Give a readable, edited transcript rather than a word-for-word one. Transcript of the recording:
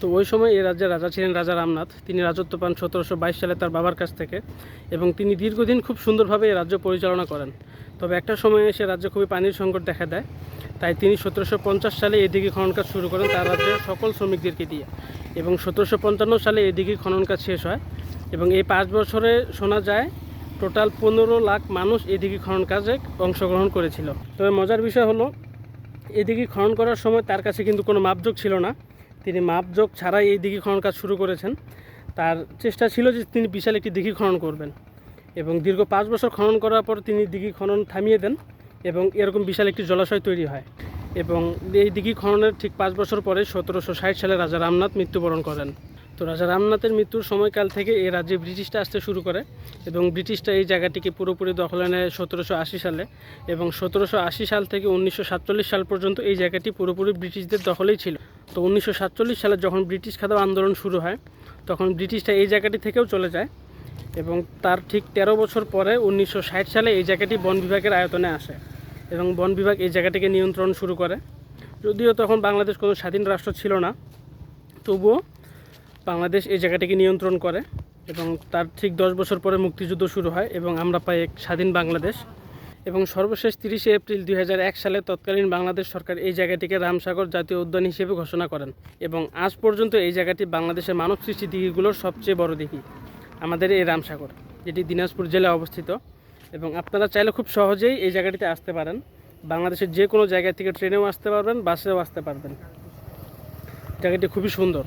তো ওই সময় এই রাজ্যের রাজা ছিলেন রাজা রামনাথ। তিনি রাজত্ব পান 1722 সালে তার বাবার কাছ থেকে, এবং তিনি দীর্ঘদিন খুব সুন্দরভাবে এই রাজ্য পরিচালনা করেন। তবে একটা সময়ে এসে রাজ্যে খুবই পানির সংকট দেখা দেয়। তাই তিনি 1750 সালে এই দিঘি খনন কাজ শুরু করেন তার রাজ্যের সকল শ্রমিকদেরকে দিয়ে, এবং 1755 সালে এই দিঘি খনন কাজ শেষ হয়। এবং এই 5 বছরে শোনা যায় টোটাল 15 লাখ মানুষ এই দিঘি খনন কাজে অংশগ্রহণ করেছিল। তবে মজার বিষয় হলো, এই দিঘি খনন করার সময় তার কাছে কিন্তু কোনো মাপজোক ছিল না। তিনি মাপজোক ছাড়াই এই দিঘি খনন কাজ শুরু করেছেন। তার চেষ্টা ছিল যে তিনি বিশাল একটি দিঘি খনন করবেন, এবং দীর্ঘ 5 বছর খনন করার পর তিনি দিঘি খনন থামিয়ে দেন, এবং এরকম বিশাল একটি জলাশয় তৈরি হয়। এবং এই দিঘি খননের ঠিক 5 বছর পরে 1760 সালে রাজা রামনাথ মৃত্যুবরণ করেন। তো রাজা রামনাথের মৃত্যুর সময়কাল থেকে এই রাজ্যে ব্রিটিশরা আসতে শুরু করে, এবং ব্রিটিশরা এই জায়গাটিকে পুরোপুরি দখলে নেয় 1780 সালে। এবং 1780 সাল থেকে 1947 সাল পর্যন্ত এই জায়গাটি পুরোপুরি ব্রিটিশদের দখলেই ছিল। তো 1947 সালে যখন ব্রিটিশ খাদাও আন্দোলন শুরু হয়, তখন ব্রিটিশরা এই জায়গাটি থেকেও চলে যায়, এবং তার ঠিক 13 বছর পরে 1960 সালে এই জায়গাটি বন বিভাগের আয়তনে আসে, এবং বন বিভাগ এই জায়গাটিকে নিয়ন্ত্রণ শুরু করে। যদিও তখন বাংলাদেশ কোনো স্বাধীন রাষ্ট্র ছিল না, তবুও বাংলাদেশ এই জায়গাটিকে নিয়ন্ত্রণ করে। এবং তার ঠিক 10 বছর পরে মুক্তিযুদ্ধ শুরু হয়, এবং আমরা পাই এক স্বাধীন বাংলাদেশ। এবং সর্বশেষ 30 এপ্রিল 2001 সালে তৎকালীন বাংলাদেশ সরকার এই জায়গাটিকে রামসাগর জাতীয় উদ্যান হিসেবে ঘোষণা করেন। এবং আজ পর্যন্ত এই জায়গাটি বাংলাদেশের মানব সৃষ্টি দিঘিগুলোর সবচেয়ে বড় দিঘি আমাদের এই রামসাগর, যেটি দিনাজপুর জেলায় অবস্থিত। এবং আপনারা চাইলে খুব সহজেই এই জায়গাটিতে আসতে পারেন। বাংলাদেশের যে কোনো জায়গা থেকে ট্রেনেও আসতে পারবেন, বাসেও আসতে পারবেন। জায়গাটি খুবই সুন্দর।